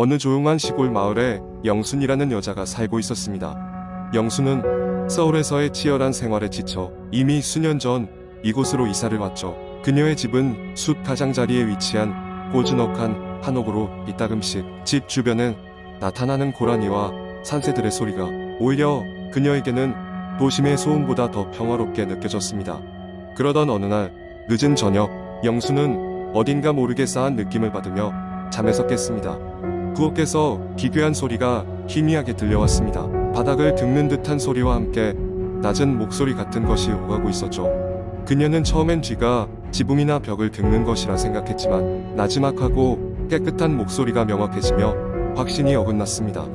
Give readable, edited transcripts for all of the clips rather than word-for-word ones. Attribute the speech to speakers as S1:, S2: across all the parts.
S1: 어느 조용한 시골 마을에 영순이라는 여자가 살고 있었습니다. 영순은 서울에서의 치열한 생활에 지쳐 이미 수년 전 이곳으로 이사를 왔죠. 그녀의 집은 숲 가장자리에 위치한 고즈넉한 한옥으로 이따금씩 집 주변엔 나타나는 고라니와 산새들의 소리가 오히려 그녀에게는 도심의 소음보다 더 평화롭게 느껴졌습니다. 그러던 어느 날 늦은 저녁, 영순은 어딘가 모르게 싸한 느낌을 받으며 잠에서 깼습니다. 부엌에서 기괴한 소리가 희미하게 들려왔습니다. 바닥을 긁는 듯한 소리와 함께 낮은 목소리 같은 것이 오가고 있었죠. 그녀는 처음엔 쥐가 지붕이나 벽을 긁는 것이라 생각했지만 나지막하고 깨끗한 목소리가 명확해지며 확신이 어긋났습니다.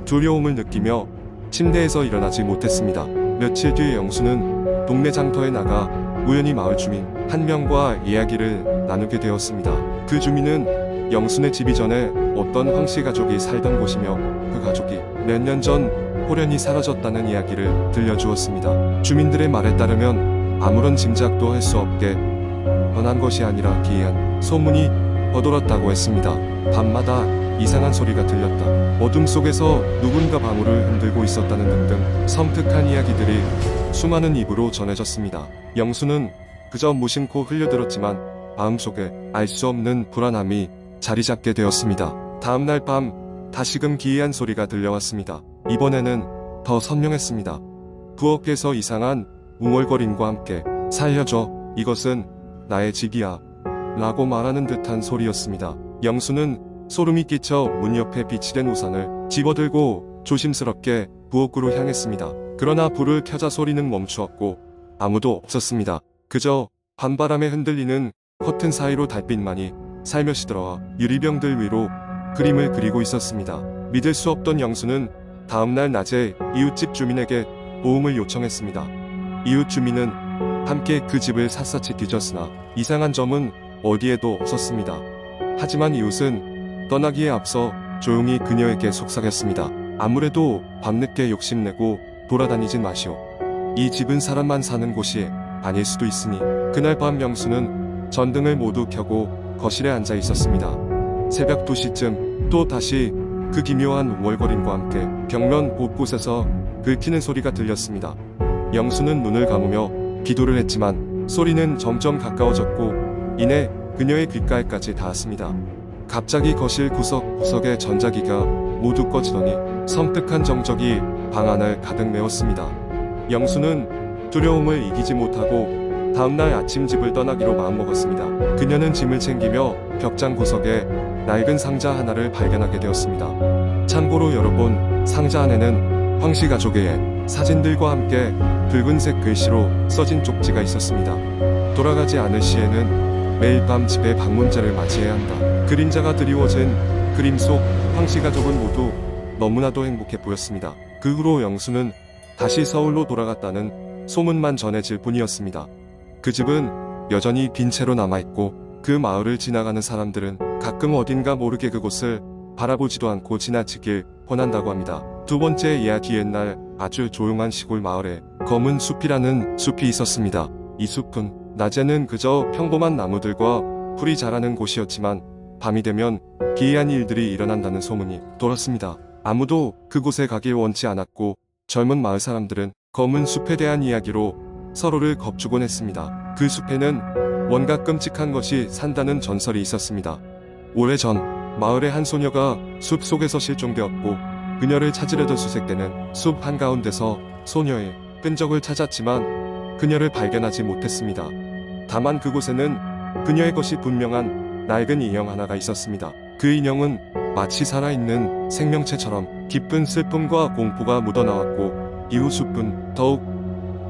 S1: 두려움을 느끼며 침대에서 일어나지 못했습니다. 며칠 뒤에 영수는 동네 장터에 나가 우연히 마을 주민 한 명과 이야기를 나누게 되었습니다. 그 주민은 영순의 집 이전에 어떤 황씨 가족이 살던 곳이며 그 가족이 몇 년 전 호련히 사라졌다는 이야기를 들려주었습니다. 주민들의 말에 따르면 아무런 짐작도 할 수 없게 변한 것이 아니라 기이한 소문이 퍼돌았다고 했습니다. 밤마다 이상한 소리가 들렸다. 어둠 속에서 누군가 방울을 흔들고 있었다는 등등 섬뜩한 이야기들이 수많은 입으로 전해졌습니다. 영수는 그저 무심코 흘려들었지만 마음속에 알 수 없는 불안함이 자리 잡게 되었습니다. 다음날 밤 다시금 기이한 소리가 들려왔습니다. 이번에는 더 선명했습니다. 부엌에서 이상한 웅얼거림과 함께 살려줘, 이것은 나의 집이야 라고 말하는 듯한 소리였습니다. 영수는 소름이 끼쳐 문 옆에 빛이 된 우산을 집어들고 조심스럽게 부엌으로 향했습니다. 그러나 불을 켜자 소리는 멈추었고 아무도 없었습니다. 그저 밤바람에 흔들리는 커튼 사이로 달빛만이 살며시 들어와 유리병들 위로 그림을 그리고 있었습니다. 믿을 수 없던 영수는 다음날 낮에 이웃집 주민에게 도움을 요청했습니다. 이웃 주민은 함께 그 집을 샅샅이 뒤졌으나 이상한 점은 어디에도 없었습니다. 하지만 이웃은 떠나기에 앞서 조용히 그녀에게 속삭였습니다. 아무래도 밤늦게 욕심내고 돌아다니진 마시오. 이 집은 사람만 사는 곳이 아닐 수도 있으니. 그날 밤 영수는 전등을 모두 켜고 거실에 앉아 있었습니다. 새벽 2시쯤 또 다시 그 기묘한 웅얼거림과 함께 벽면 곳곳에서 긁히는 소리가 들렸습니다. 영수는 눈을 감으며 기도를 했지만 소리는 점점 가까워졌고 이내 그녀의 귓가에까지 닿았습니다. 갑자기 거실 구석구석의 전자기가 모두 꺼지더니 섬뜩한 정적이 방 안을 가득 메웠습니다. 영수는 두려움을 이기지 못하고 다음날 아침 집을 떠나기로 마음먹었습니다. 그녀는 짐을 챙기며 벽장 구석에 낡은 상자 하나를 발견하게 되었습니다. 참고로 여러분, 상자 안에는 황씨 가족의 사진들과 함께 붉은색 글씨로 써진 쪽지가 있었습니다. 돌아가지 않을 시에는 매일 밤 집에 방문자를 맞이해야 한다. 그림자가 드리워진 그림 속 황씨 가족은 모두 너무나도 행복해 보였습니다. 그 후로 영수는 다시 서울로 돌아갔다는 소문만 전해질 뿐이었습니다. 그 집은 여전히 빈 채로 남아있고 그 마을을 지나가는 사람들은 가끔 어딘가 모르게 그곳을 바라보지도 않고 지나치길 권한다고 합니다. 두 번째 이야기. 옛날 아주 조용한 시골 마을에 검은 숲이라는 숲이 있었습니다. 이 숲은 낮에는 그저 평범한 나무들과 풀이 자라는 곳이었지만 밤이 되면 기이한 일들이 일어난다는 소문이 돌았습니다. 아무도 그곳에 가길 원치 않았고 젊은 마을 사람들은 검은 숲에 대한 이야기로 서로를 겁주곤 했습니다. 그 숲에는 뭔가 끔찍한 것이 산다는 전설이 있었습니다. 오래전 마을의 한 소녀가 숲 속에서 실종되었고 그녀를 찾으려던 수색대는 숲 한가운데서 소녀의 끈적을 찾았지만 그녀를 발견하지 못했습니다. 다만 그곳에는 그녀의 것이 분명한 낡은 인형 하나가 있었습니다. 그 인형은 마치 살아있는 생명체처럼 깊은 슬픔과 공포가 묻어나왔고 이후 숲은 더욱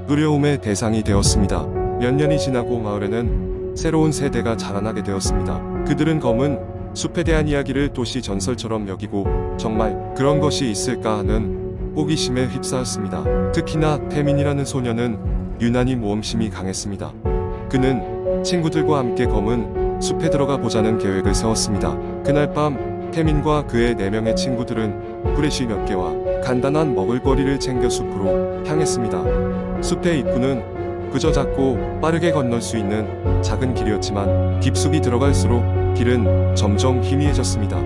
S1: 두려움의 대상이 되었습니다. 몇 년이 지나고 마을에는 새로운 세대가 자라나게 되었습니다. 그들은 검은 숲에 대한 이야기를 도시 전설처럼 여기고 정말 그런 것이 있을까 하는 호기심에 휩싸였습니다. 특히나 태민이라는 소녀는 유난히 모험심이 강했습니다. 그는 친구들과 함께 검은 숲에 들어가 보자는 계획을 세웠습니다. 그날 밤 태민과 그의 4명의 친구들은 후레쉬 몇 개와 간단한 먹을거리를 챙겨 숲으로 향했습니다. 숲의 입구는 그저 작고 빠르게 건널 수 있는 작은 길이었지만 깊숙이 들어갈수록 길은 점점 희미해졌습니다.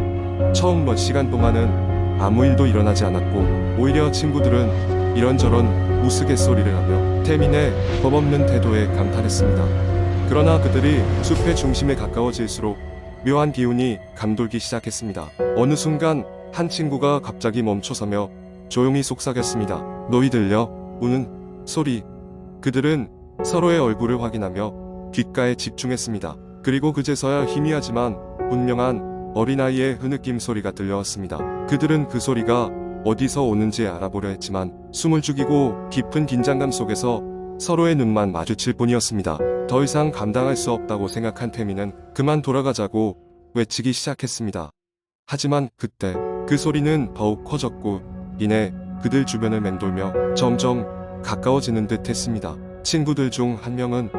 S1: 처음 몇 시간 동안은 아무 일도 일어나지 않았고 오히려 친구들은 이런저런 우스갯소리를 하며 태민의 범없는 태도에 감탄했습니다. 그러나 그들이 숲의 중심에 가까워질수록 묘한 기운이 감돌기 시작했습니다. 어느 순간 한 친구가 갑자기 멈춰서며 조용히 속삭였습니다. 너희 들려? 우는 소리. 그들은 서로의 얼굴을 확인하며 귓가에 집중했습니다. 그리고 그제서야 희미하지만 분명한 어린아이의 흐느낌 소리가 들려왔습니다. 그들은 그 소리가 어디서 오는지 알아보려 했지만 숨을 죽이고 깊은 긴장감 속에서 서로의 눈만 마주칠 뿐이었습니다. 더 이상 감당할 수 없다고 생각한 태민은 그만 돌아가자고 외치기 시작했습니다. 하지만 그때 그 소리는 더욱 커졌고 이내 그들 주변을 맴돌며 점점 가까워지는 듯 했습니다. 친구들 중 한 명은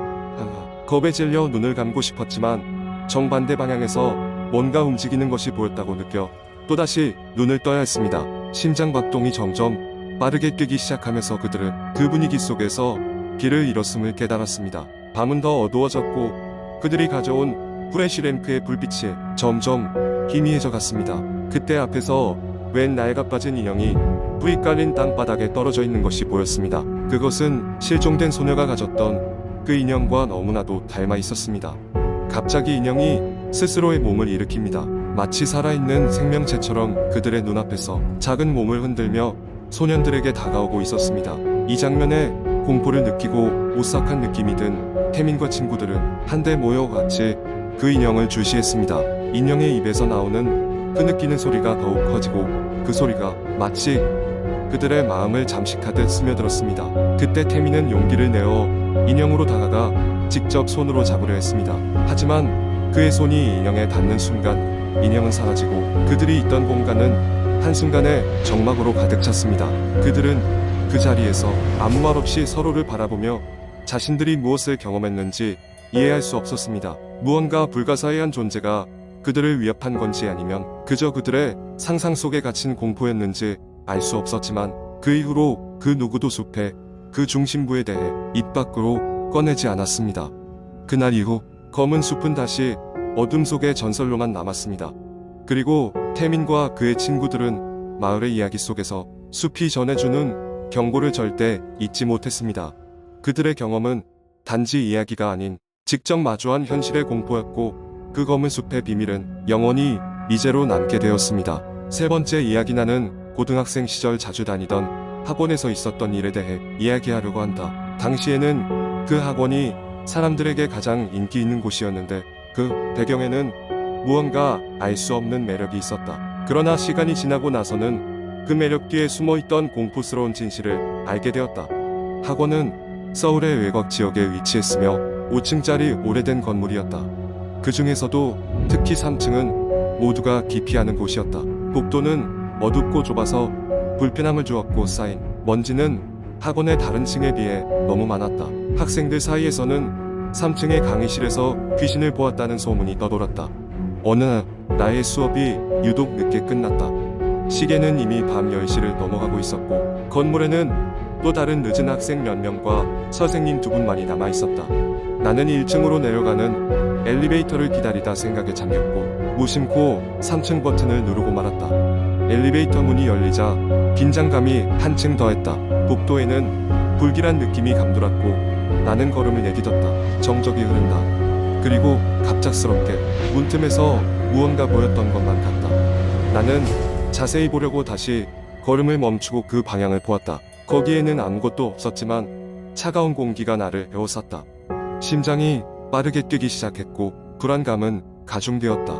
S1: 겁에 질려 눈을 감고 싶었지만 정반대 방향에서 뭔가 움직이는 것이 보였다고 느껴 또다시 눈을 떠야 했습니다. 심장 박동이 점점 빠르게 뛰기 시작하면서 그들은 그 분위기 속에서 길을 잃었음을 깨달았습니다. 밤은 더 어두워졌고 그들이 가져온 후레쉬램프의 불빛이 점점 희미해져 갔습니다. 그때 앞에서 웬 낡아 빠진 인형이 뿌리 깔린 땅바닥에 떨어져 있는 것이 보였습니다. 그것은 실종된 소녀가 가졌던 그 인형과 너무나도 닮아 있었습니다. 갑자기 인형이 스스로의 몸을 일으킵니다. 마치 살아있는 생명체처럼 그들의 눈앞에서 작은 몸을 흔들며 소년들에게 다가오고 있었습니다. 이 장면에 공포를 느끼고 오싹한 느낌이 든 태민과 친구들은 한데 모여 같이 그 인형을 주시했습니다. 인형의 입에서 나오는 흐느끼는 소리가 더욱 커지고 그 소리가 마치 그들의 마음을 잠식하듯 스며들었습니다. 그때 태민은 용기를 내어 인형으로 다가가 직접 손으로 잡으려 했습니다. 하지만 그의 손이 인형에 닿는 순간 인형은 사라지고 그들이 있던 공간은 한순간에 적막으로 가득 찼습니다. 그들은 그 자리에서 아무 말 없이 서로를 바라보며 자신들이 무엇을 경험했는지 이해할 수 없었습니다. 무언가 불가사의한 존재가 그들을 위협한 건지 아니면 그저 그들의 상상 속에 갇힌 공포였는지 알 수 없었지만 그 이후로 그 누구도 숲의 그 중심부에 대해 입 밖으로 꺼내지 않았습니다. 그날 이후 검은 숲은 다시 어둠 속의 전설로만 남았습니다. 그리고 태민과 그의 친구들은 마을의 이야기 속에서 숲이 전해주는 경고를 절대 잊지 못했습니다. 그들의 경험은 단지 이야기가 아닌 직접 마주한 현실의 공포였고 그 검은 숲의 비밀은 영원히 미제로 남게 되었습니다. 세 번째 이야기 나는 고등학생 시절 자주 다니던 학원에서 있었던 일에 대해 이야기하려고 한다. 당시에는 그 학원이 사람들에게 가장 인기 있는 곳이었는데 그 배경에는 무언가 알 수 없는 매력이 있었다. 그러나 시간이 지나고 나서는 그 매력 뒤에 숨어있던 공포스러운 진실을 알게 되었다. 학원은 서울의 외곽 지역에 위치했으며 5층짜리 오래된 건물이었다. 그 중에서도 특히 3층은 모두가 기피하는 곳이었다. 복도는 어둡고 좁아서 불편함을 주었고 쌓인 먼지는 학원의 다른 층에 비해 너무 많았다. 학생들 사이에서는 3층의 강의실에서 귀신을 보았다는 소문이 떠돌았다. 어느 날 나의 수업이 유독 늦게 끝났다. 시계는 이미 밤 10시를 넘어가고 있었고 건물에는 또 다른 늦은 학생 몇 명과 선생님 2분만이 남아있었다. 나는 1층으로 내려가는 엘리베이터를 기다리다 생각에 잠겼고 무심코 3층 버튼을 누르고 말았다. 엘리베이터 문이 열리자 긴장감이 한층 더했다. 복도에는 불길한 느낌이 감돌았고 나는 걸음을 내딛었다. 정적이 흐른다. 그리고 갑작스럽게 문틈에서 무언가 보였던 것만 같다. 나는 자세히 보려고 다시 걸음을 멈추고 그 방향을 보았다. 거기에는 아무것도 없었지만 차가운 공기가 나를 에워쌌다. 심장이 빠르게 뛰기 시작했고 불안감은 가중되었다.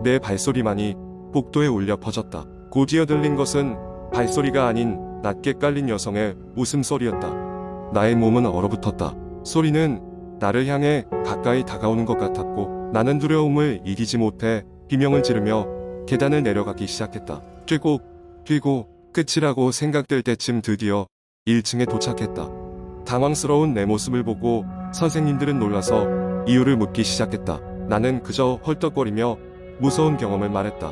S1: 내 발소리만이 복도에 울려 퍼졌다. 곧이어 들린 것은 발소리가 아닌 낮게 깔린 여성의 웃음소리였다. 나의 몸은 얼어붙었다. 소리는 나를 향해 가까이 다가오는 것 같았고 나는 두려움을 이기지 못해 비명을 지르며 계단을 내려가기 시작했다. 뛰고 끝이라고 생각될 때쯤 드디어 1층에 도착했다. 당황스러운 내 모습을 보고 선생님들은 놀라서 이유를 묻기 시작했다. 나는 그저 헐떡거리며 무서운 경험을 말했다.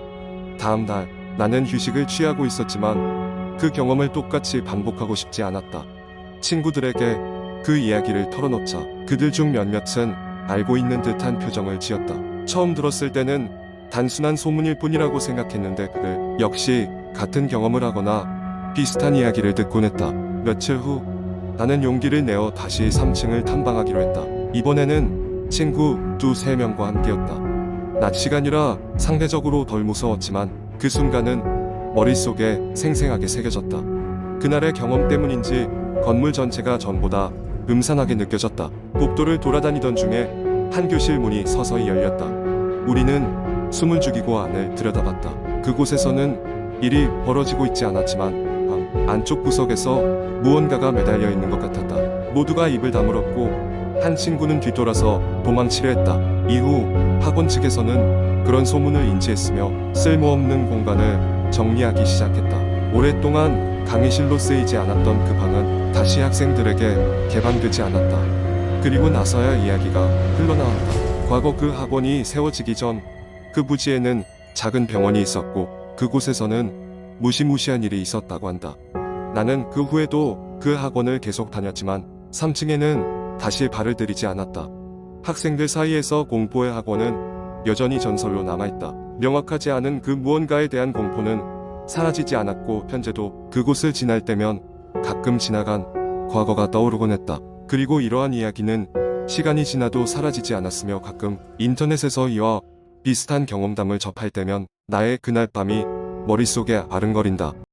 S1: 다음 날 나는 휴식을 취하고 있었지만 그 경험을 똑같이 반복하고 싶지 않았다. 친구들에게 그 이야기를 털어놓자 그들 중 몇몇은 알고 있는 듯한 표정을 지었다. 처음 들었을 때는 단순한 소문일 뿐이라고 생각했는데 그들 역시 같은 경험을 하거나 비슷한 이야기를 듣곤 했다. 며칠 후 나는 용기를 내어 다시 3층을 탐방하기로 했다. 이번에는 친구 2-3명과 함께였다. 낮 시간이라 상대적으로 덜 무서웠지만 그 순간은 머릿속에 생생하게 새겨졌다. 그날의 경험 때문인지 건물 전체가 전보다 음산하게 느껴졌다. 복도를 돌아다니던 중에 한 교실 문이 서서히 열렸다. 우리는 숨을 죽이고 안을 들여다봤다. 그곳에서는 일이 벌어지고 있지 않았지만 방 안쪽 구석에서 무언가가 매달려 있는 것 같았다. 모두가 입을 다물었고 한 친구는 뒤돌아서 도망치려 했다. 이후 학원 측에서는 그런 소문을 인지했으며 쓸모없는 공간을 정리하기 시작했다. 오랫동안 강의실로 쓰이지 않았던 그 방은 다시 학생들에게 개방되지 않았다. 그리고 나서야 이야기가 흘러나왔다. 과거 그 학원이 세워지기 전 그 부지에는 작은 병원이 있었고 그곳에서는 무시무시한 일이 있었다고 한다. 나는 그 후에도 그 학원을 계속 다녔지만 3층에는 다시 발을 들이지 않았다. 학생들 사이에서 공포의 학원은 여전히 전설로 남아있다. 명확하지 않은 그 무언가에 대한 공포는 사라지지 않았고 현재도 그곳을 지날 때면 가끔 지나간 과거가 떠오르곤 했다. 그리고 이러한 이야기는 시간이 지나도 사라지지 않았으며 가끔 인터넷에서 이와 비슷한 경험담을 접할 때면 나의 그날 밤이 머릿속에 아른거린다.